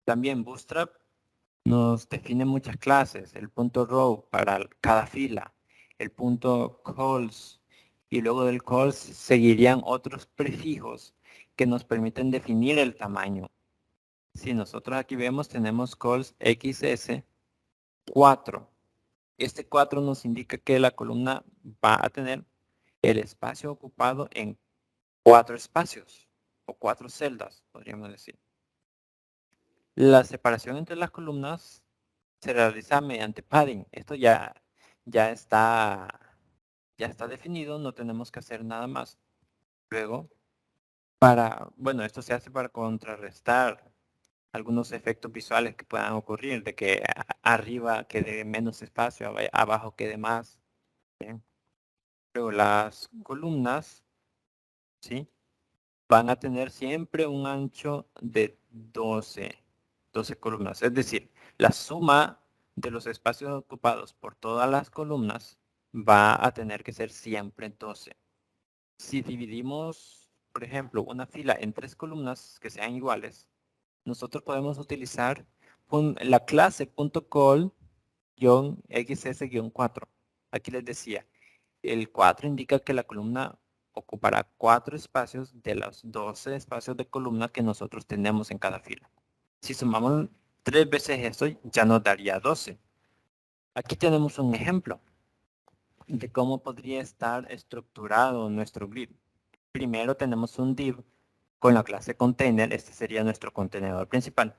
También Bootstrap nos define muchas clases, el punto row para cada fila, el punto calls, y luego del calls seguirían otros prefijos que nos permiten definir el tamaño. Si nosotros aquí vemos, tenemos calls XS4. Este 4 nos indica que la columna va a tener el espacio ocupado en 4 espacios o 4 celdas, podríamos decir. La separación entre las columnas se realiza mediante padding. Esto ya está, ya está definido, no tenemos que hacer nada más. Luego, bueno, esto se hace para contrarrestar algunos efectos visuales que puedan ocurrir, de que arriba quede menos espacio, abajo quede más. ¿Bien? Luego las columnas, ¿sí? Van a tener siempre un ancho de 12 columnas. Es decir, la suma de los espacios ocupados por todas las columnas va a tener que ser siempre 12. Si dividimos, por ejemplo, una fila en 3 columnas que sean iguales, nosotros podemos utilizar la clase .call-xs-4. Aquí les decía, el 4 indica que la columna ocupará 4 espacios de los 12 espacios de columna que nosotros tenemos en cada fila. Si sumamos 3 veces esto, ya nos daría 12. Aquí tenemos un ejemplo de cómo podría estar estructurado nuestro grid. Primero tenemos un div con la clase container, este sería nuestro contenedor principal.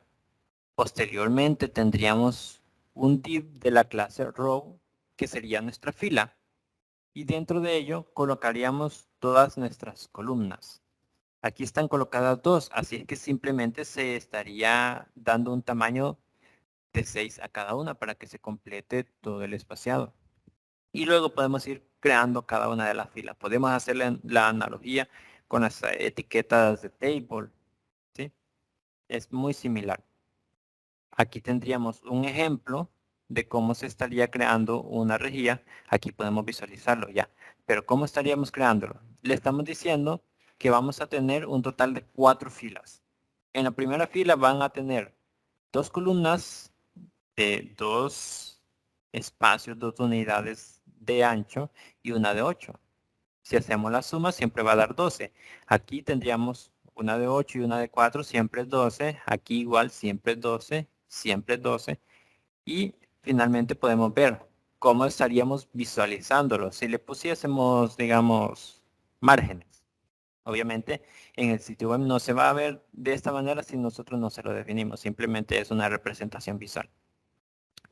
Posteriormente tendríamos un div de la clase row, que sería nuestra fila. Y dentro de ello colocaríamos todas nuestras columnas. Aquí están colocadas 2, así es que simplemente se estaría dando un tamaño de 6 a cada una para que se complete todo el espaciado. Y luego podemos ir creando cada una de las filas. Podemos hacer la analogía con las etiquetas de table, ¿sí? Es muy similar. Aquí tendríamos un ejemplo de cómo se estaría creando una rejilla. Aquí podemos visualizarlo ya. Pero ¿cómo estaríamos creándolo? Le estamos diciendo que vamos a tener un total de 4 filas. En la primera fila van a tener 2 columnas de 2 espacios, 2 unidades de ancho y una de 8. Si hacemos la suma siempre va a dar 12. Aquí tendríamos una de 8 y una de 4, siempre es 12. Aquí igual siempre es 12, siempre es 12. Y finalmente podemos ver cómo estaríamos visualizándolo. Si le pusiésemos, digamos, márgenes. Obviamente en el sitio web no se va a ver de esta manera si nosotros no se lo definimos. Simplemente es una representación visual.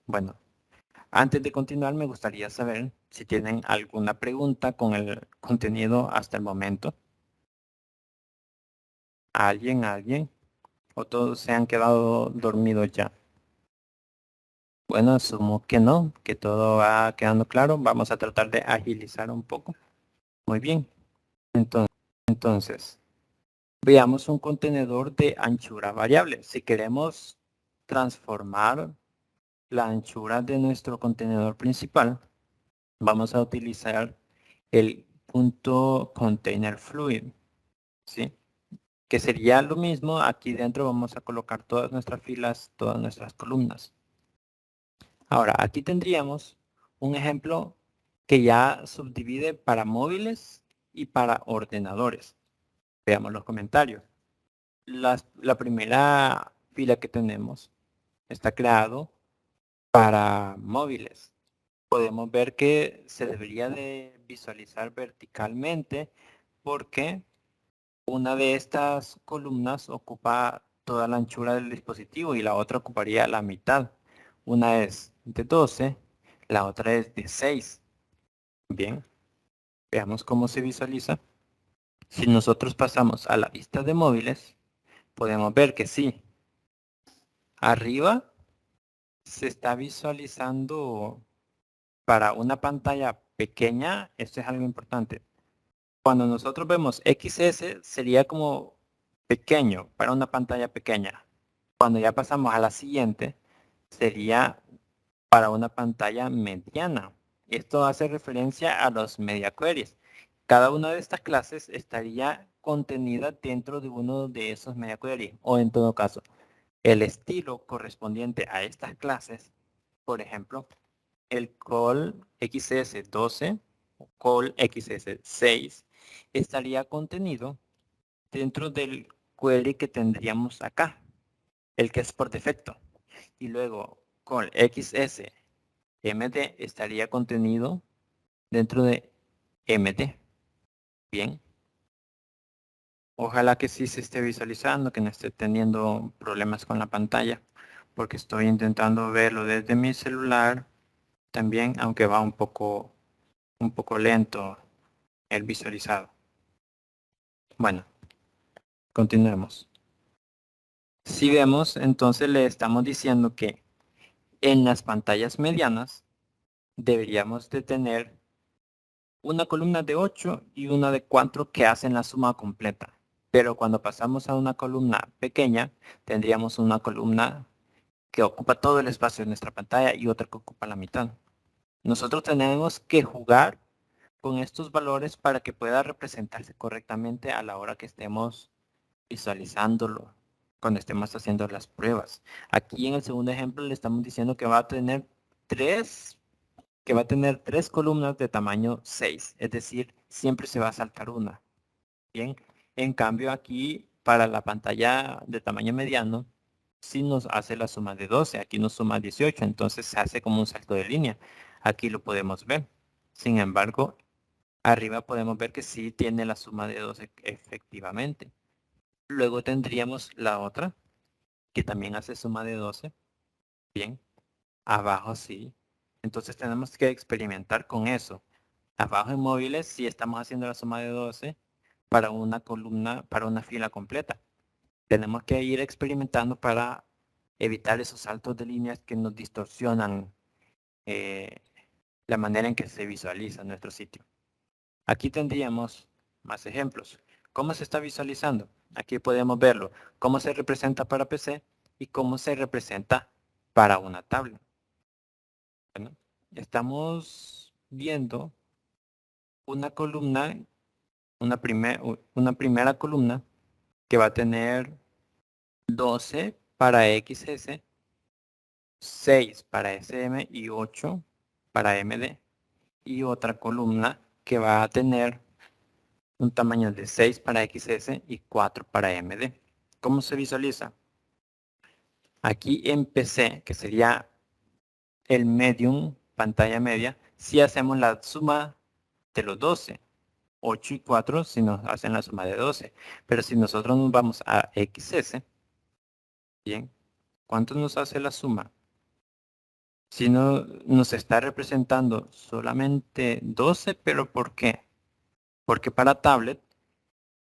Bueno, antes de continuar me gustaría saber si tienen alguna pregunta con el contenido hasta el momento. ¿Alguien? ¿O todos se han quedado dormidos ya? Bueno, asumo que no, que todo va quedando claro. Vamos a tratar de agilizar un poco. Muy bien. Entonces, veamos un contenedor de anchura variable. Si queremos transformar la anchura de nuestro contenedor principal, vamos a utilizar el punto container fluid, ¿sí? Que sería lo mismo. Aquí dentro vamos a colocar todas nuestras filas, todas nuestras columnas. Ahora, aquí tendríamos un ejemplo que ya subdivide para móviles y para ordenadores. Veamos los comentarios. La primera fila que tenemos está creado para móviles. Podemos ver que se debería de visualizar verticalmente porque una de estas columnas ocupa toda la anchura del dispositivo y la otra ocuparía la mitad. Una es de 12, la otra es de 6. Bien, veamos cómo se visualiza. Si nosotros pasamos a la vista de móviles, podemos ver que sí, arriba se está visualizando para una pantalla pequeña. Esto es algo importante. Cuando nosotros vemos XS sería como pequeño para una pantalla pequeña. Cuando ya pasamos a la siguiente, sería para una pantalla mediana. Esto hace referencia a los media queries. Cada una de estas clases estaría contenida dentro de uno de esos media queries, o en todo caso, el estilo correspondiente a estas clases, por ejemplo, el call XS12 o call XS6 estaría contenido dentro del query que tendríamos acá, el que es por defecto. Y luego call XSMD estaría contenido dentro de MD. Bien. Ojalá que sí se esté visualizando, que no esté teniendo problemas con la pantalla, porque estoy intentando verlo desde mi celular también, aunque va un poco lento el visualizado. Bueno, continuemos. Si vemos, entonces le estamos diciendo que en las pantallas medianas deberíamos de tener una columna de 8 y una de 4 que hacen la suma completa. Pero cuando pasamos a una columna pequeña, tendríamos una columna que ocupa todo el espacio de nuestra pantalla y otra que ocupa la mitad. Nosotros tenemos que jugar con estos valores para que pueda representarse correctamente a la hora que estemos visualizándolo, cuando estemos haciendo las pruebas. Aquí en el segundo ejemplo le estamos diciendo que va a tener tres columnas de tamaño 6, es decir, siempre se va a saltar una. Bien, en cambio aquí para la pantalla de tamaño mediano, si nos hace la suma de 12, aquí nos suma 18, entonces se hace como un salto de línea. Aquí lo podemos ver. Sin embargo, arriba podemos ver que sí tiene la suma de 12 efectivamente. Luego tendríamos la otra, que también hace suma de 12. Bien, abajo sí. Entonces tenemos que experimentar con eso. Abajo en móviles sí estamos haciendo la suma de 12 para una columna, para una fila completa. Tenemos que ir experimentando para evitar esos saltos de líneas que nos distorsionan la manera en que se visualiza nuestro sitio. Aquí tendríamos más ejemplos. ¿Cómo se está visualizando? Aquí podemos verlo. Cómo se representa para PC y cómo se representa para una tabla. Bueno, estamos viendo una columna, una primera columna que va a tener 12 para XS, 6 para SM y 8 para MD. Y otra columna que va a tener un tamaño de 6 para XS y 4 para MD. ¿Cómo se visualiza? Aquí en PC, que sería el medium, pantalla media, si hacemos la suma de los 12. 8 y 4 si nos hacen la suma de 12. Pero si nosotros nos vamos a XS, bien, ¿cuánto nos hace la suma? Si no nos está representando solamente 12, pero ¿por qué? Porque para tablet,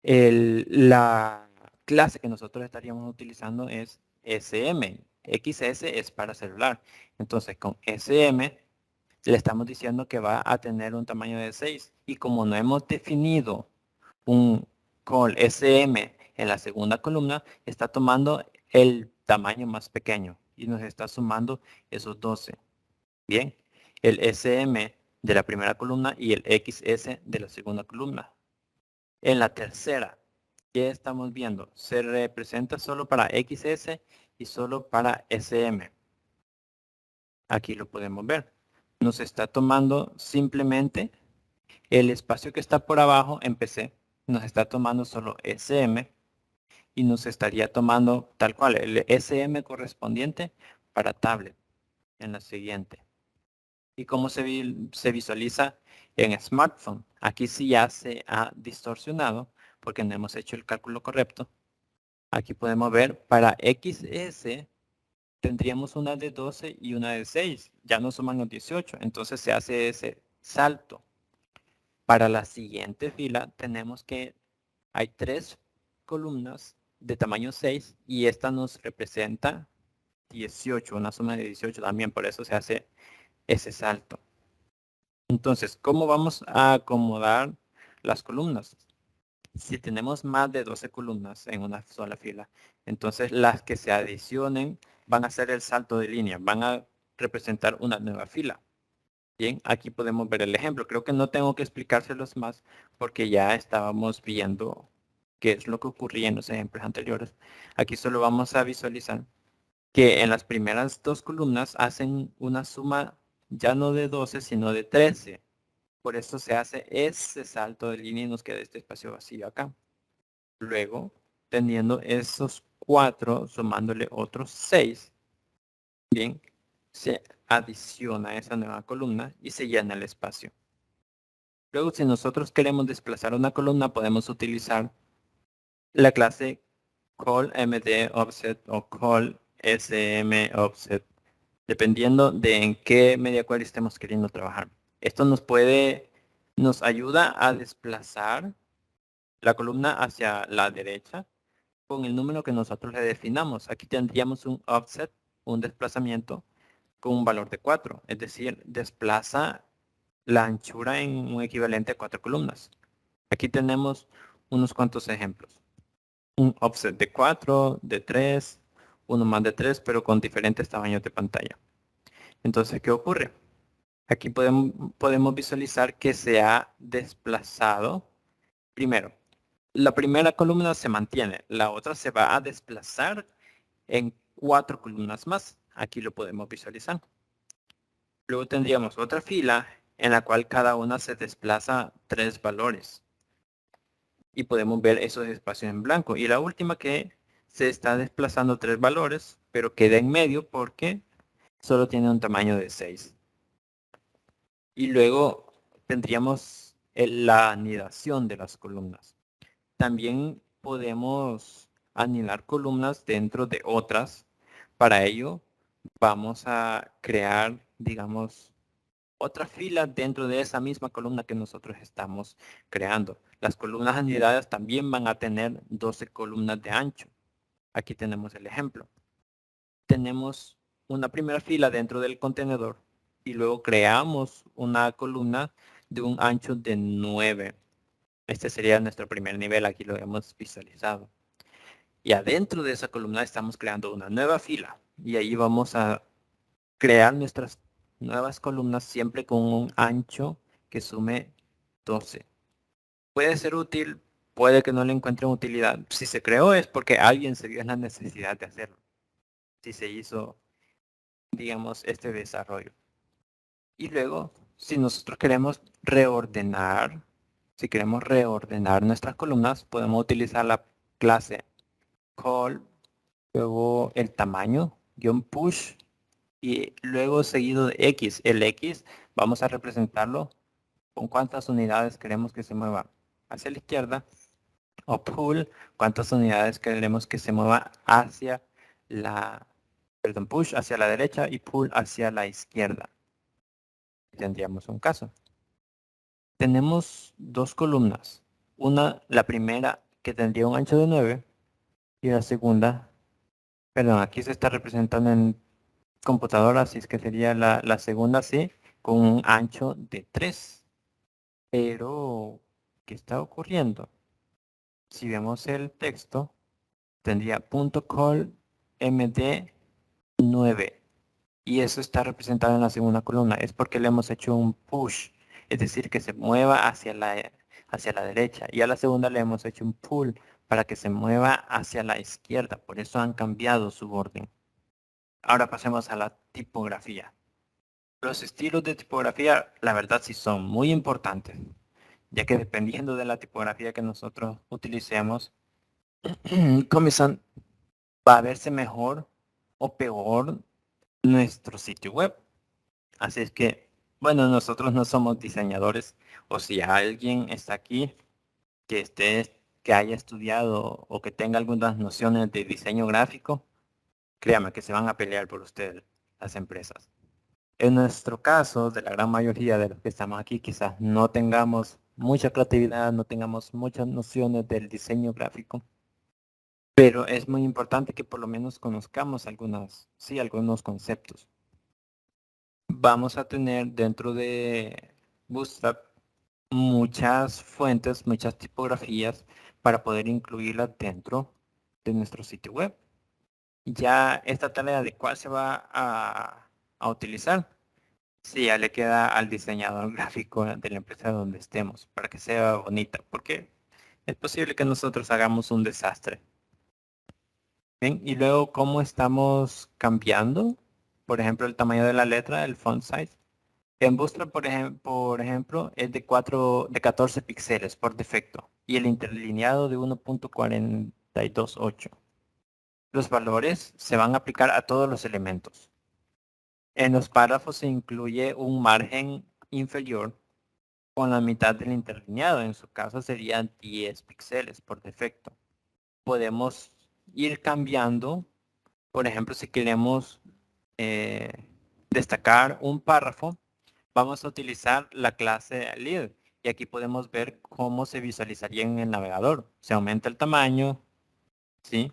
la clase que nosotros estaríamos utilizando es SM. XS es para celular. Entonces con SM le estamos diciendo que va a tener un tamaño de 6. Y como no hemos definido un call SM en la segunda columna, está tomando el tamaño más pequeño y nos está sumando esos 12. Bien, el SM de la primera columna y el XS de la segunda columna. En la tercera, ¿qué estamos viendo? Se representa solo para XS y solo para SM. Aquí lo podemos ver. Nos está tomando simplemente el espacio que está por abajo en PC. Nos está tomando solo SM y nos estaría tomando tal cual el SM correspondiente para tablet en la siguiente. ¿Y cómo se visualiza en smartphone? Aquí sí ya se ha distorsionado porque no hemos hecho el cálculo correcto. Aquí podemos ver para XS tendríamos una de 12 y una de 6. Ya no suman los 18. Entonces se hace ese salto. Para la siguiente fila tenemos que hay 3 columnas de tamaño 6 y esta nos representa 18, una suma de 18 también. Por eso se hace ese salto. Entonces, ¿cómo vamos a acomodar las columnas? Si tenemos más de 12 columnas en una sola fila, entonces las que se adicionen van a hacer el salto de línea, van a representar una nueva fila. Bien, aquí podemos ver el ejemplo. Creo que no tengo que explicárselos más porque ya estábamos viendo qué es lo que ocurría en los ejemplos anteriores. Aquí solo vamos a visualizar que en las primeras dos columnas hacen una suma ya no de 12, sino de 13. Por eso se hace ese salto de línea y nos queda este espacio vacío acá. Luego, teniendo esos 4, sumándole otros 6, bien, se adiciona esa nueva columna y se llena el espacio. Luego, si nosotros queremos desplazar una columna, podemos utilizar la clase callMDOffset o callSMOffset, dependiendo de en qué media query estemos queriendo trabajar. Esto nos ayuda a desplazar la columna hacia la derecha con el número que nosotros le definamos. Aquí tendríamos un offset, un desplazamiento con un valor de 4, es decir, desplaza la anchura en un equivalente a 4 columnas. Aquí tenemos unos cuantos ejemplos. Un offset de 4, de 3, uno más de 3, pero con diferentes tamaños de pantalla. Entonces, ¿qué ocurre? Aquí podemos visualizar que se ha desplazado. Primero, la primera columna se mantiene, la otra se va a desplazar en 4 columnas más. Aquí lo podemos visualizar. Luego tendríamos otra fila en la cual cada una se desplaza 3 valores. Y podemos ver esos espacios en blanco. Y la última que se está desplazando 3 valores, pero queda en medio porque solo tiene un tamaño de 6. Y luego tendríamos la anidación de las columnas. También podemos anidar columnas dentro de otras. Para ello vamos a crear, digamos, otra fila dentro de esa misma columna que nosotros estamos creando. Las columnas anidadas también van a tener 12 columnas de ancho. Aquí tenemos el ejemplo. Tenemos una primera fila dentro del contenedor y luego creamos una columna de un ancho de 9. Este sería nuestro primer nivel, aquí lo hemos visualizado. Y adentro de esa columna estamos creando una nueva fila y ahí vamos a crear nuestras nuevas columnas siempre con un ancho que sume 12. Puede ser útil, puede que no le encuentren utilidad. Si se creó es porque alguien se vio en la necesidad de hacerlo. Si se hizo, digamos, este desarrollo. Y luego, si nosotros queremos reordenar, si queremos reordenar nuestras columnas, podemos utilizar la clase call, luego el tamaño, -push, y luego seguido de X. El X vamos a representarlo con cuántas unidades queremos que se mueva hacia la izquierda, o pull, cuántas unidades queremos que se mueva hacia la, perdón, push hacia la derecha y pull hacia la izquierda. Tendríamos un caso. Tenemos dos columnas. La primera que tendría un ancho de 9 y la segunda, perdón, aquí se está representando en computadora, así es que sería la segunda sí, con un ancho de 3. Pero, ¿qué está ocurriendo? Si vemos el texto, tendría .call md9 y eso está representado en la segunda columna. Es porque le hemos hecho un push, es decir, que se mueva hacia la derecha. Y a la segunda le hemos hecho un pull para que se mueva hacia la izquierda. Por eso han cambiado su orden. Ahora pasemos a la tipografía. Los estilos de tipografía, la verdad, sí son muy importantes, ya que dependiendo de la tipografía que nosotros utilicemos, comienzan, va a verse mejor o peor nuestro sitio web. Así es que, bueno, nosotros no somos diseñadores, o si alguien está aquí que haya estudiado o que tenga algunas nociones de diseño gráfico, créame que se van a pelear por ustedes, las empresas. En nuestro caso, de la gran mayoría de los que estamos aquí, quizás no tengamos mucha creatividad, no tengamos muchas nociones del diseño gráfico, pero es muy importante que por lo menos conozcamos algunos conceptos. Vamos a tener dentro de Bootstrap muchas fuentes, muchas tipografías para poder incluirlas dentro de nuestro sitio web. Ya esta tarea de cuál se va a utilizar, sí, ya le queda al diseñador gráfico de la empresa donde estemos para que sea bonita, porque es posible que nosotros hagamos un desastre. Bien, y luego cómo estamos cambiando, por ejemplo, el tamaño de la letra, el font size. En Bootstrap, por ejemplo, es de 14 píxeles por defecto y el interlineado de 1.428. Los valores se van a aplicar a todos los elementos. En los párrafos se incluye un margen inferior con la mitad del interlineado. En su caso serían 10 píxeles por defecto. Podemos ir cambiando, por ejemplo, si queremos destacar un párrafo, vamos a utilizar la clase lead y aquí podemos ver cómo se visualizaría en el navegador. Se aumenta el tamaño, ¿sí?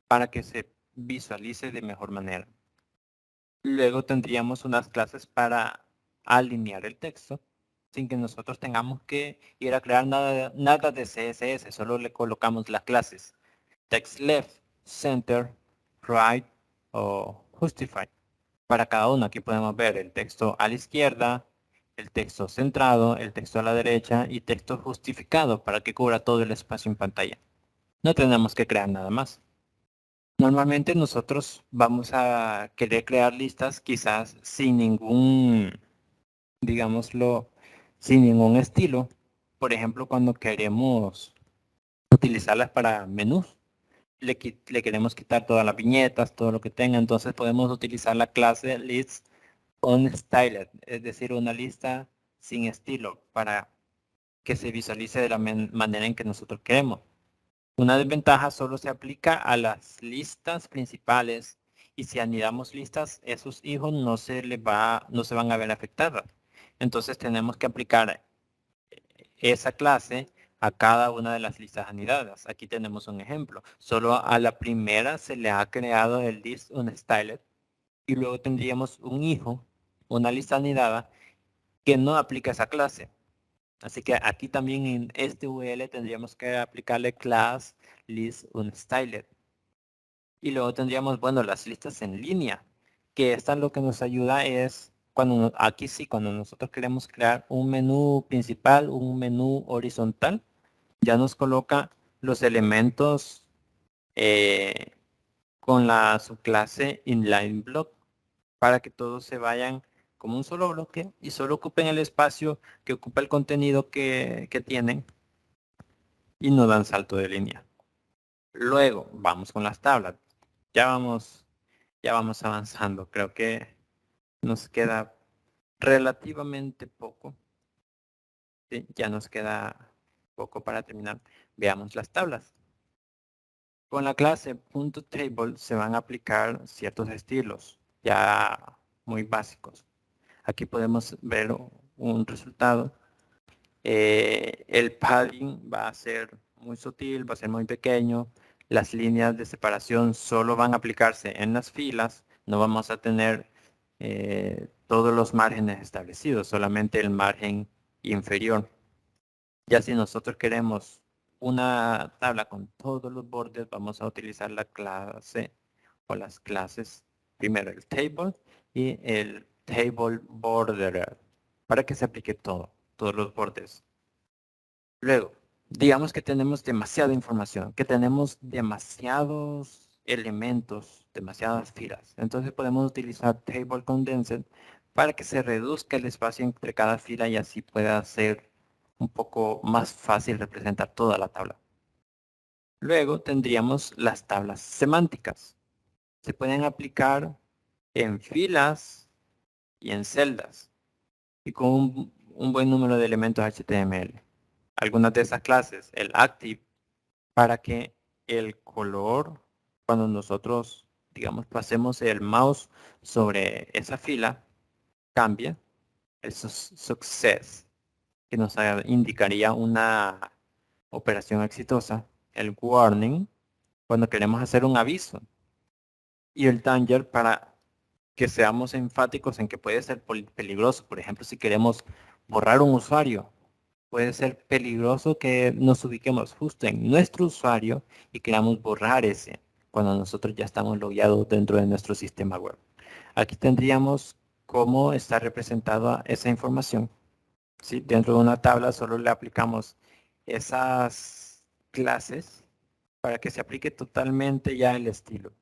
Para que se visualice de mejor manera. Luego tendríamos unas clases para alinear el texto sin que nosotros tengamos que ir a crear nada de CSS, solo le colocamos las clases text left, center, right o justify. Para cada uno aquí podemos ver el texto a la izquierda, el texto centrado, el texto a la derecha y texto justificado para que cubra todo el espacio en pantalla. No tenemos que crear nada más. Normalmente nosotros vamos a querer crear listas quizás sin ningún, digámoslo, sin ningún estilo. Por ejemplo, cuando queremos utilizarlas para menús, le queremos quitar todas las viñetas, todo lo que tenga, entonces podemos utilizar la clase list unstyled, es decir, una lista sin estilo para que se visualice de la manera en que nosotros queremos. Una desventaja solo se aplica a las listas principales y si anidamos listas, esos hijos no se van a ver afectadas. Entonces tenemos que aplicar esa clase a cada una de las listas anidadas. Aquí tenemos un ejemplo. Solo a la primera se le ha creado el list unstyled y luego tendríamos un hijo, una lista anidada que no aplica esa clase. Así que aquí también en este UL tendríamos que aplicarle class list unstyled. Y luego tendríamos, bueno, las listas en línea, que esta lo que nos ayuda es, aquí sí, cuando nosotros queremos crear un menú principal, un menú horizontal, ya nos coloca los elementos eh, con la subclase inline block para que todos se vayan como un solo bloque y solo ocupen el espacio que ocupa el contenido que tienen y no dan salto de línea. Luego vamos con las tablas. Ya vamos, ya vamos avanzando. Creo que nos queda relativamente poco. ¿Sí? Ya nos queda poco para terminar. Veamos las tablas. Con la clase .table se van a aplicar ciertos estilos ya muy básicos. Aquí podemos ver un resultado. El padding va a ser muy sutil, va a ser muy pequeño. Las líneas de separación solo van a aplicarse en las filas. No vamos a tener todos los márgenes establecidos, solamente el margen inferior. Ya si nosotros queremos una tabla con todos los bordes, vamos a utilizar la clase o las clases, primero el table y el table borderer, para que se aplique todos los bordes. Luego, digamos que tenemos demasiada información, que tenemos demasiados elementos, demasiadas filas. Entonces podemos utilizar Table Condensed para que se reduzca el espacio entre cada fila y así pueda ser un poco más fácil representar toda la tabla. Luego tendríamos las tablas semánticas. Se pueden aplicar en filas y en celdas y con un buen número de elementos HTML. Algunas de esas clases, el active, para que el color, cuando nosotros, digamos, pasemos el mouse sobre esa fila, cambie. El success, que nos indicaría una operación exitosa. El warning, cuando queremos hacer un aviso. Y el danger para que seamos enfáticos en que puede ser peligroso. Por ejemplo, si queremos borrar un usuario, puede ser peligroso que nos ubiquemos justo en nuestro usuario y queramos borrar ese cuando nosotros ya estamos logueados dentro de nuestro sistema web. Aquí tendríamos cómo está representada esa información. ¿Sí? Dentro de una tabla solo le aplicamos esas clases para que se aplique totalmente ya el estilo.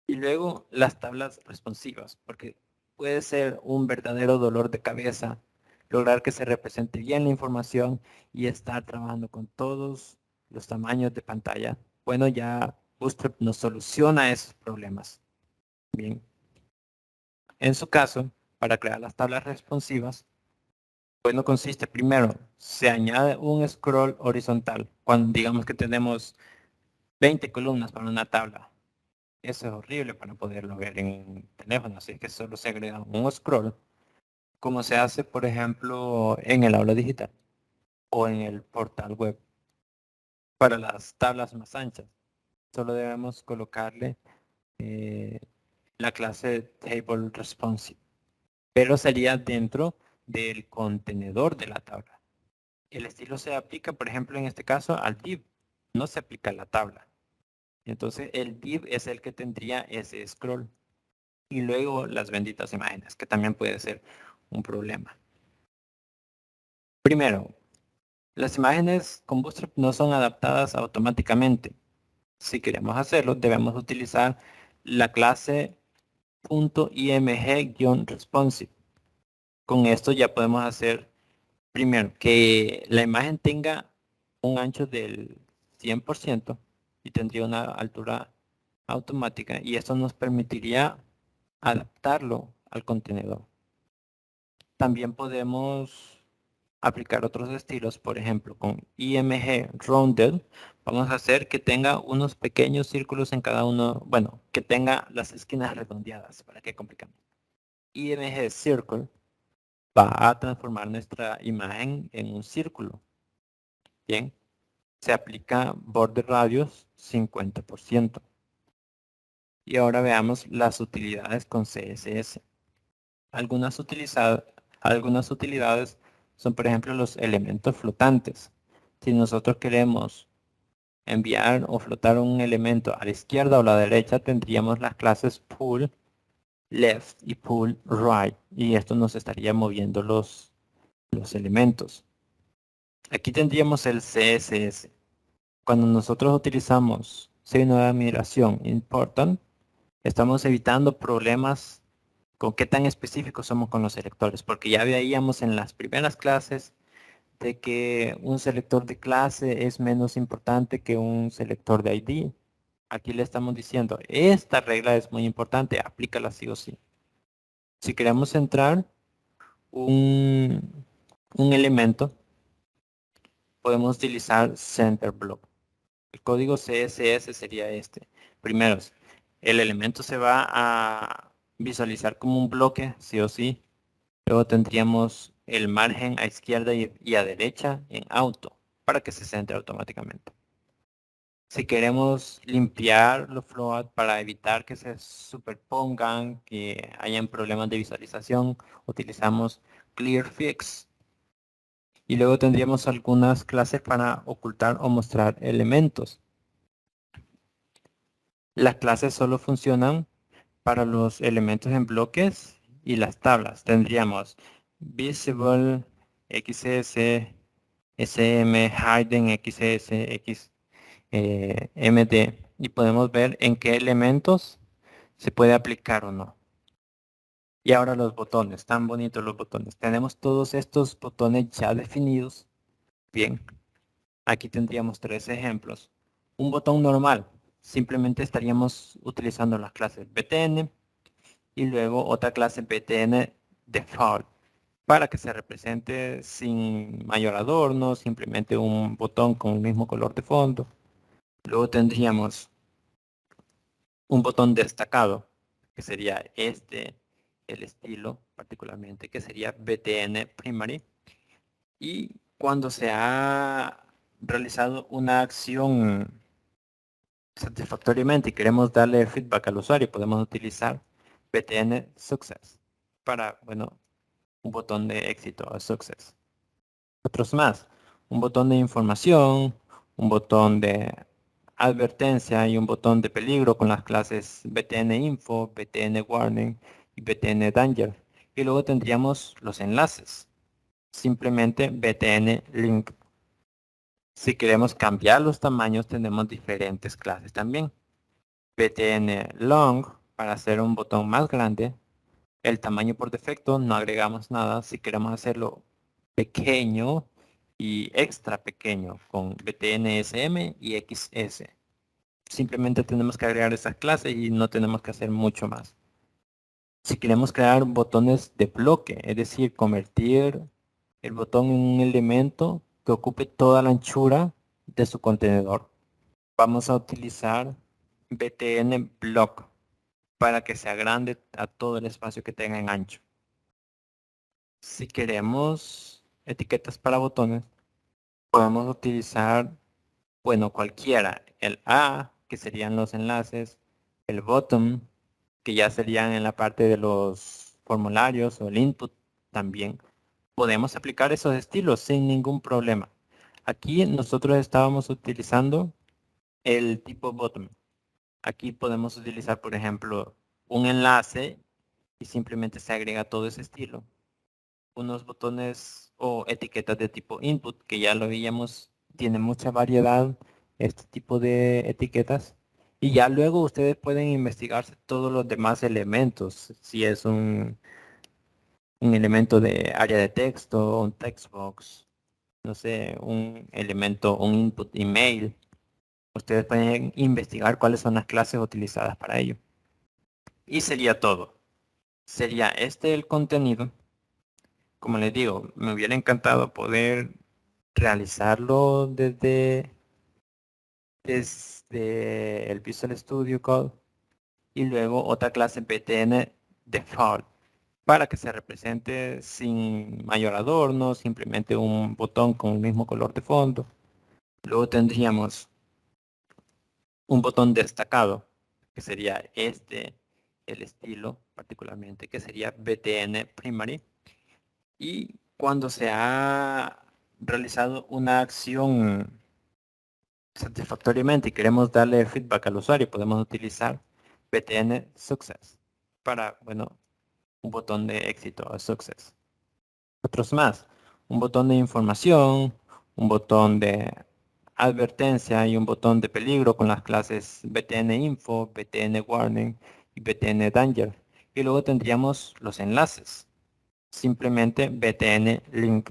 Y luego las tablas responsivas, porque puede ser un verdadero dolor de cabeza lograr que se represente bien la información y estar trabajando con todos los tamaños de pantalla. Bueno, ya Bootstrap nos soluciona esos problemas. Bien. En su caso, para crear las tablas responsivas, bueno, consiste primero, se añade un scroll horizontal. Cuando digamos que tenemos 20 columnas para una tabla. Eso es horrible para poderlo ver en teléfono, así que solo se agrega un scroll, como se hace, por ejemplo, en el aula digital o en el portal web. Para las tablas más anchas, solo debemos colocarle eh, la clase Table Responsive, pero sería dentro del contenedor de la tabla. El estilo se aplica, por ejemplo, en este caso al div, no se aplica a la tabla. Entonces el div es el que tendría ese scroll. Y luego las benditas imágenes, que también puede ser un problema. Primero, las imágenes con Bootstrap no son adaptadas automáticamente. Si queremos hacerlo, debemos utilizar la clase .img-responsive. Con esto ya podemos hacer, primero, que la imagen tenga un ancho del 100% y tendría una altura automática, y esto nos permitiría adaptarlo al contenedor. También podemos aplicar otros estilos, por ejemplo, con IMG Rounded, vamos a hacer que tenga unos pequeños círculos en cada uno, bueno, que tenga las esquinas redondeadas, ¿para qué complicamos? IMG Circle va a transformar nuestra imagen en un círculo. Bien, se aplica border radius 50%. Y ahora veamos las utilidades con CSS. Algunas, algunas utilidades son, por ejemplo, los elementos flotantes. Si nosotros queremos enviar o flotar un elemento a la izquierda o la derecha, tendríamos las clases pull left y pull right. Y esto nos estaría moviendo los elementos. Aquí tendríamos el CSS. Cuando nosotros utilizamos signo de admiración important, estamos evitando problemas con qué tan específicos somos con los selectores, porque ya veíamos en las primeras clases de que un selector de clase es menos importante que un selector de ID. Aquí le estamos diciendo, esta regla es muy importante, aplícala sí o sí. Si queremos entrar un elemento, podemos utilizar center block. El código CSS sería este. Primero, el elemento se va a visualizar como un bloque, sí o sí. Luego tendríamos el margen a izquierda y a derecha en auto, para que se centre automáticamente. Si queremos limpiar los float para evitar que se superpongan, que hayan problemas de visualización, utilizamos ClearFix. Y luego tendríamos algunas clases para ocultar o mostrar elementos. Las clases solo funcionan para los elementos en bloques y las tablas. Tendríamos Visible, XS, SM, Hidden, XS, X, MD. Y podemos ver en qué elementos se puede aplicar o no. Y ahora los botones, tan bonitos los botones. Tenemos todos estos botones ya definidos. Bien, aquí tendríamos tres ejemplos. Un botón normal, simplemente estaríamos utilizando las clases BTN y luego otra clase BTN default para que se represente sin mayor adorno, simplemente un botón con el mismo color de fondo. Luego tendríamos un botón destacado, que sería este, el estilo particularmente, que sería BTN primary. Y cuando se ha realizado una acción satisfactoriamente y queremos darle feedback al usuario, podemos utilizar BTN success para, bueno, un botón de éxito o success. Otros más, un botón de información, un botón de advertencia y un botón de peligro con las clases BTN info, BTN warning y BTN danger. Y luego tendríamos los enlaces, simplemente BTN link. Si queremos cambiar los tamaños, tenemos diferentes clases también. btn long para hacer un botón más grande. El tamaño por defecto no agregamos nada. Si queremos hacerlo pequeño y extra pequeño con btn sm y xs. Simplemente tenemos que agregar esas clases y no tenemos que hacer mucho más. Si queremos crear botones de bloque, es decir, convertir el botón en un elemento que ocupe toda la anchura de su contenedor, vamos a utilizar btn block para que se agrande a todo el espacio que tenga en ancho. Si queremos etiquetas para botones, podemos utilizar, bueno, cualquiera. El A, que serían los enlaces, el bottom, que ya serían en la parte de los formularios, o el input también. Podemos aplicar esos estilos sin ningún problema. Aquí nosotros estábamos utilizando el tipo bottom. Aquí podemos utilizar, por ejemplo, un enlace y simplemente se agrega todo ese estilo. Unos botones o etiquetas de tipo input, que ya lo veíamos, tiene mucha variedad este tipo de etiquetas. Y ya luego ustedes pueden investigarse todos los demás elementos. Si es un elemento de área de texto, un text box, no sé, un elemento, un input email. Ustedes pueden investigar cuáles son las clases utilizadas para ello. Y sería todo. Sería este el contenido. Como les digo, me hubiera encantado poder realizarlo desde el Visual Studio Code y luego otra clase btn default para que se represente sin mayor adorno, simplemente un botón con el mismo color de fondo. Luego tendríamos un botón destacado, que sería este, el estilo particularmente, que sería btn primary. Y cuando se ha realizado una acción satisfactoriamente y queremos darle feedback al usuario, podemos utilizar btn success para, bueno, un botón de éxito o success. Otros más, un botón de información, un botón de advertencia y un botón de peligro con las clases btn info, btn warning y btn danger. Y luego tendríamos los enlaces, simplemente btn link.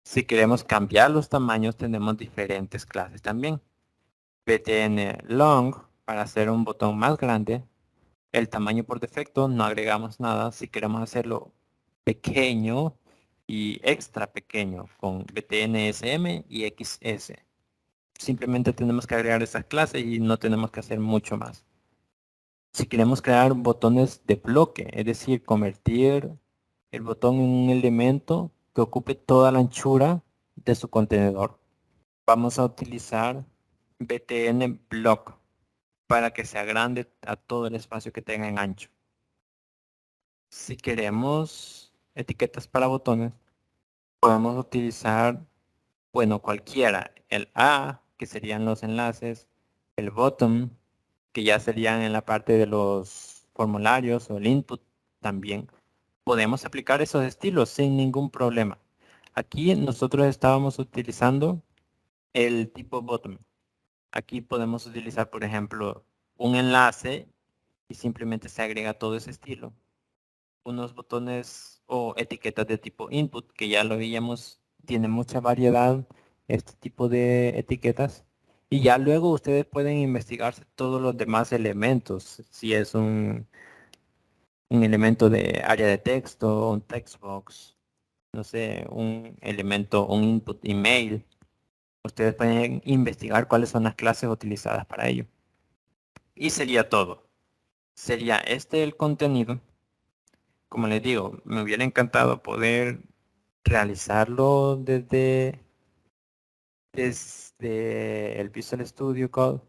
Si queremos cambiar los tamaños, tenemos diferentes clases también. btn long para hacer un botón más grande. El tamaño por defecto no agregamos nada. Si queremos hacerlo pequeño y extra pequeño con btn sm y xs. Simplemente tenemos que agregar esas clases y no tenemos que hacer mucho más. Si queremos crear botones de bloque, es decir, convertir el botón en un elemento que ocupe toda la anchura de su contenedor, vamos a utilizar btn block para que se agrande a todo el espacio que tenga en ancho. Si queremos etiquetas para botones, podemos utilizar, bueno, cualquiera. El A, que serían los enlaces, el bottom, que ya serían en la parte de los formularios, o el input también. Podemos aplicar esos estilos sin ningún problema. Aquí nosotros estábamos utilizando el tipo bottom. Aquí podemos utilizar, por ejemplo, un enlace y simplemente se agrega todo ese estilo. Unos botones o etiquetas de tipo input, que ya lo veíamos, tiene mucha variedad este tipo de etiquetas. Y ya luego ustedes pueden investigarse todos los demás elementos. Si es un elemento de área de texto, un text box, no sé, un elemento, un input email. Ustedes pueden investigar cuáles son las clases utilizadas para ello. Y sería todo. Sería este el contenido. Como les digo, me hubiera encantado poder realizarlo desde el Visual Studio Code